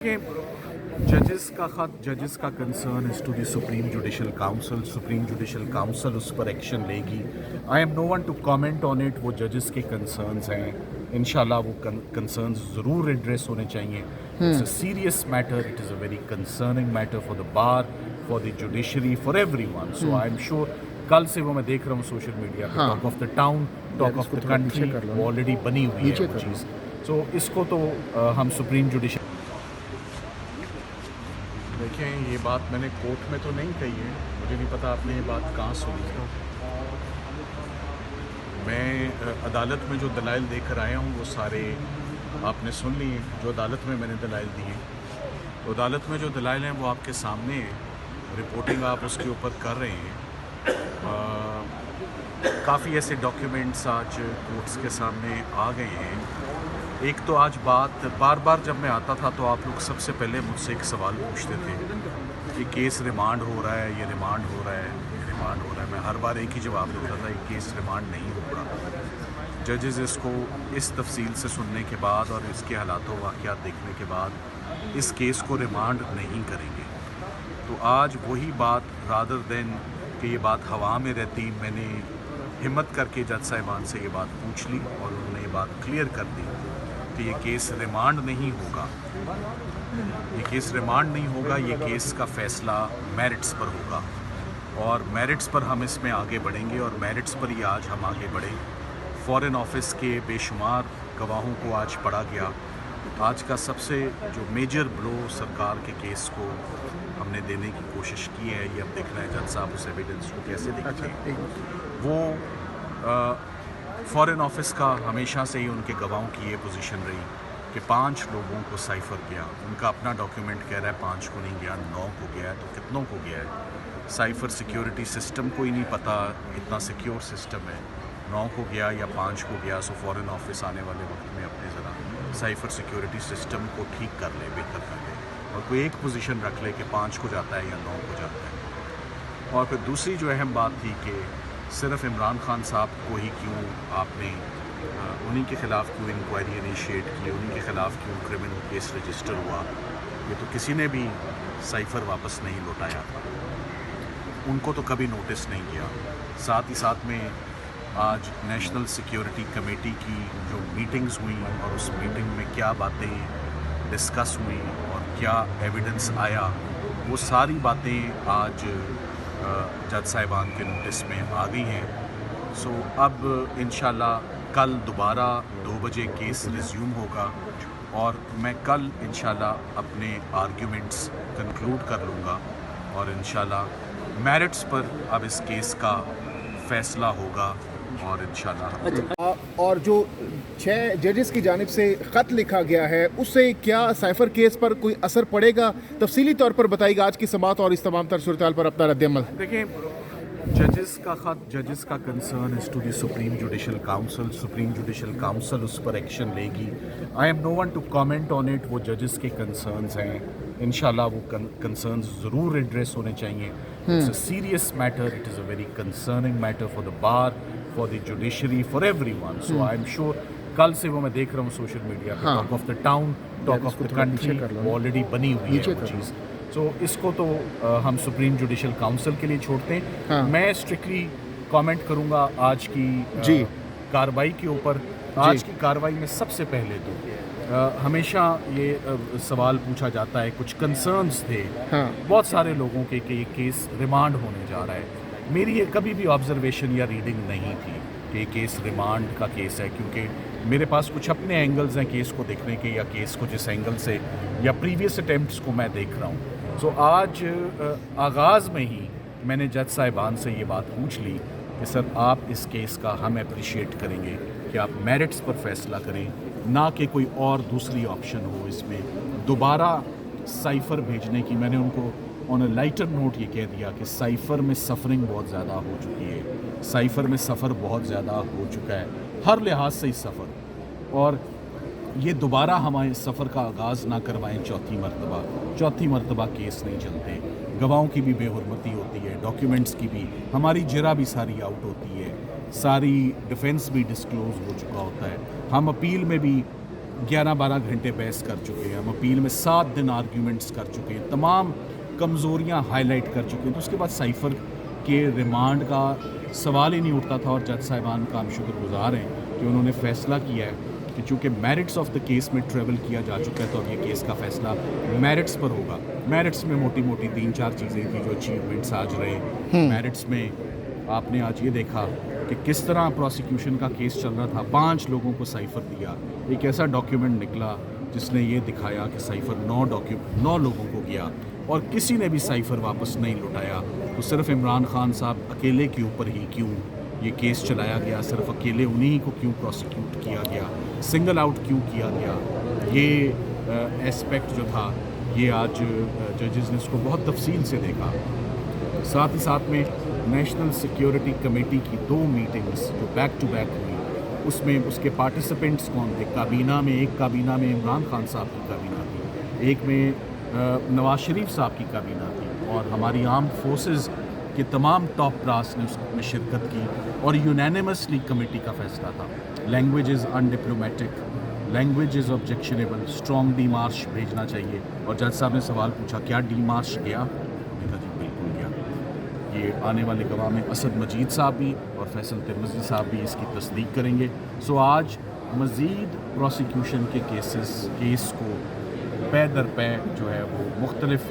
जजेस का ख़त जजेस का concern is to the supreme judicial council उस पर एक्शन लेगी। I am no one to comment on it. वो जजेस के कंसर्न्स हैं, इंशाल्लाह वो कंसर्न्स ज़रूर एड्रेस होने चाहिए। It's a serious matter, it is a very concerning matter for the bar, for the judiciary, for everyone. So I am sure कल से वो मैं देख रहा हूँ सोशल मीडिया पे, talk of the town, talk of the country, वो already बनी हुई है वो चीज़। सो इसको तो हम सुप्रीम जुडिशल देखें, ये बात मैंने कोर्ट में तो नहीं कही है, मुझे नहीं पता आपने ये बात कहाँ सुनी है। मैं अदालत में जो दलाइल देकर आया हूँ वो सारे आपने सुन लिए, जो अदालत में मैंने दलाइल दिए। तो अदालत में जो दलाइल हैं वो आपके सामने हैं, रिपोर्टिंग आप उसके ऊपर कर रहे हैं। काफ़ी ऐसे डॉक्यूमेंट्स आज कोर्ट्स के सामने आ गए हैं। एक तो आज बात बार बार जब मैं आता था तो आप लोग सबसे पहले मुझसे एक सवाल पूछते थे कि केस रिमांड हो रहा है, ये रिमांड हो रहा है, ये रिमांड हो रहा है। मैं हर बार एक ही जवाब देता था, ये केस रिमांड नहीं होगा। जजेस इसको इस तफसील से सुनने के बाद और इसके हालातों वाक़यात देखने के बाद इस केस को रिमांड नहीं करेंगे। तो आज वही बात, रादर देन कि ये बात हवा में रहती, मैंने हिम्मत करके जज साहिबान से ये बात पूछ ली और उन्होंने ये बात क्लियर कर दी कि ये केस रिमांड नहीं होगा। ये केस रिमांड नहीं होगा, ये केस का फ़ैसला मेरिट्स पर होगा और मेरिट्स पर हम इसमें आगे बढ़ेंगे और मेरिट्स पर ही आज हम आगे बढ़े। फॉरेन ऑफिस के बेशुमार गवाहों को आज पढ़ा गया। आज का सबसे जो मेजर ब्लो सरकार के केस को हमने देने की कोशिश की है, ये अब देखना है जज साहब उस एविडेंस को कैसे देखते हैं। वो फॉरेन ऑफिस का हमेशा से ही उनके गवाहों की ये पोजीशन रही कि 5 लोगों को साइफ़र गया। उनका अपना डॉक्यूमेंट कह रहा है 5 को नहीं गया, 9 को गया है, तो कितनों को गया है? साइफ़र सिक्योरिटी सिस्टम को ही नहीं पता, इतना सिक्योर सिस्टम है। 9 को गया या 5 को गया। सो फॉरेन ऑफिस आने वाले वक्त में अपने ज़रा साइफ़र सिक्योरिटी सिस्टम को ठीक कर ले, बेहतर कर ले और कोई एक पोजीशन रख ले कि 5 को जाता है या 9 को जाता है। और फिर दूसरी जो अहम बात थी कि सिर्फ इमरान खान साहब को ही क्यों आपने उन्हीं के ख़िलाफ़ क्यों इंक्वायरी इनिशिएट की, उन्हीं के ख़िलाफ़ क्यों क्रिमिनल केस रजिस्टर हुआ। ये तो किसी ने भी साइफ़र वापस नहीं लौटाया था, उनको तो कभी नोटिस नहीं किया। साथ ही साथ में आज नेशनल सिक्योरिटी कमेटी की जो मीटिंग्स हुई और उस मीटिंग में क्या बातें डिस्कस हुई और क्या एविडेंस आया, वो सारी बातें आज जज साहिबान के नोटिस में आ गई हैं। सो अब इंशाल्लाह कल दोबारा 2 बजे केस रिज्यूम होगा और मैं कल इंशाल्लाह अपने आर्ग्यूमेंट्स कंक्लूड कर लूँगा और इंशाल्लाह मेरिट्स पर अब इस केस का फ़ैसला होगा और इंशाल्लाह। और जो 6 जजेस की जानिब से ख़त लिखा गया है उससे क्या साइफ़र केस पर कोई असर पड़ेगा? तफसीली तौर पर बताइएगा आज की समाअत और इस तमाम तर सूरत पर अपना रद्द-ए-अमल। देखिए, जजेस का ख़त जजेस का concern is to the supreme judicial council उस पर एक्शन लेगी। I am no one to comment on it. वो जजेस के कंसर्न्स हैं, इंशाल्लाह वो कंसर्न्स ज़रूर एड्रेस होने चाहिए। It's a serious matter, it is a very concerning matter for the bar, for the judiciary, for everyone. So I am sure कल से वो मैं देख रहा हूँ सोशल मीडिया पे, talk of the town, talk of the country, वो already बनी हुई है वो चीज़। सो इसको तो हम सुप्रीम जुडिशल काउंसिल के लिए छोड़ते हैं। मैं स्ट्रिक्टली कमेंट करूंगा आज की कार्रवाई के ऊपर। आज की कार्रवाई में सबसे पहले तो हमेशा ये सवाल पूछा जाता है, कुछ कंसर्न्स थे बहुत सारे लोगों के कि ये केस रिमांड होने जा रहा है। मेरी ये कभी भी ऑब्जर्वेशन या रीडिंग नहीं थी कि ये केस रिमांड का केस है, क्योंकि मेरे पास कुछ अपने एंगल्स हैं केस को देखने के, या केस को जिस एंगल से या प्रीवियस अटेम्प्ट्स को मैं देख रहा हूँ। सो आज आगाज़ में ही मैंने जज साहिबान से ये बात पूछ ली कि सर आप इस केस का हम अप्रिशिएट करेंगे कि आप मेरिट्स पर फैसला करें, ना कि कोई और दूसरी ऑप्शन हो इसमें दोबारा साइफ़र भेजने की। मैंने उनको ऑन अ लाइटर नोट ये कह दिया कि साइफ़र में सफ़रिंग बहुत ज़्यादा हो चुकी है, साइफ़र में सफ़र बहुत ज़्यादा हो चुका है हर लिहाज से इस सफ़र, और ये दोबारा हमारे सफ़र का आगाज़ ना करवाएं चौथी मरतबा केस नहीं चलते। गवाहों की भी बेहुरमती होती है, डॉक्यूमेंट्स की भी, हमारी जरा भी सारी आउट होती है, सारी डिफेंस भी डिस्क्लोज़ हो चुका होता है। हम अपील में भी 11-12 घंटे बहस कर चुके हैं, हम अपील में 7 दिन आर्ग्यूमेंट्स कर चुके हैं, तमाम कमज़ोरियाँ हाईलाइट कर चुके हैं। तो उसके बाद साइफ़र के रिमांड का सवाल ही नहीं उठता था और जज साहिबान का हम शुक्रगुजार हैं कि उन्होंने फ़ैसला किया है कि चूँकि मेरिट्स ऑफ द केस में ट्रेवल किया जा चुका है तो अब ये केस का फ़ैसला मेरिट्स पर होगा। मेरिट्स में मोटी मोटी 3-4 चीज़ें थी जो अचीवमेंट्स आज रहे। मेरिट्स में आपने आज ये देखा कि किस तरह प्रोसिक्यूशन का केस चल रहा था, 5 लोगों को साइफ़र दिया, एक ऐसा डॉक्यूमेंट निकला जिसने ये दिखाया कि साइफ़र 9 लोगों को गया और किसी ने भी साइफ़र वापस नहीं लौटाया। तो सिर्फ इमरान खान साहब अकेले के ऊपर ही क्यों ये केस चलाया गया, सिर्फ अकेले उन्हीं को क्यों प्रोसिक्यूट किया गया, सिंगल आउट क्यों किया गया, ये एस्पेक्ट जो था ये आज जजेस ने इसको बहुत तफसील से देखा। साथ ही साथ में नेशनल सिक्योरिटी कमेटी की 2 मीटिंग्स जो बैक टू बैक हुई, उसमें उसके पार्टिसिपेंट्स कौन थे। काबीना में एक काबीना में इमरान खान साहब की काबीना थी, एक में नवाज शरीफ साहब की काबीना थी और हमारी आर्म फोर्सेस के तमाम टॉप ब्रास ने उसमें शिरकत की और यूनानिमसली कमेटी का फैसला था। Language is undiplomatic, language is objectionable, strong demarche भेजना चाहिए। और जज साहब ने सवाल पूछा क्या डीमार्श गया, मैंने कहा जी बिल्कुल गया। ये आने वाले गवाह में असद मजीद साहब भी और फैसल तिरमिज़ी साहब भी इसकी तस्दीक करेंगे। सो आज मज़ीद प्रोसिक्यूशन के केस को पै दर पै जो है वो मुख्तलिफ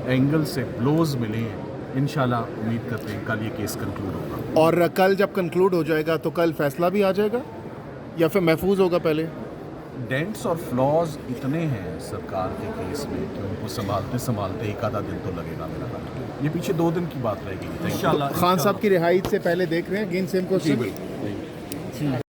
एंगल से ब्लोज मिले हैं। इंशाल्लाह उम्मीद करते हैं कल ये केस कंक्लूड होगा। और कल जब कंक्लूड हो जाएगा तो कल फैसला भी आ जाएगा या फिर महफूज होगा पहले? डेंट्स और फ्लॉज इतने हैं सरकार के केस में कि उनको संभालते एक आधा दिन तो लगेगा मेरा ख्याल। ये पीछे 2 दिन की बात रहेगी इंशाल्लाह। खान साहब की रिहाई से पहले देख रहे हैं गेंद सेम को? जी बिल्कुल।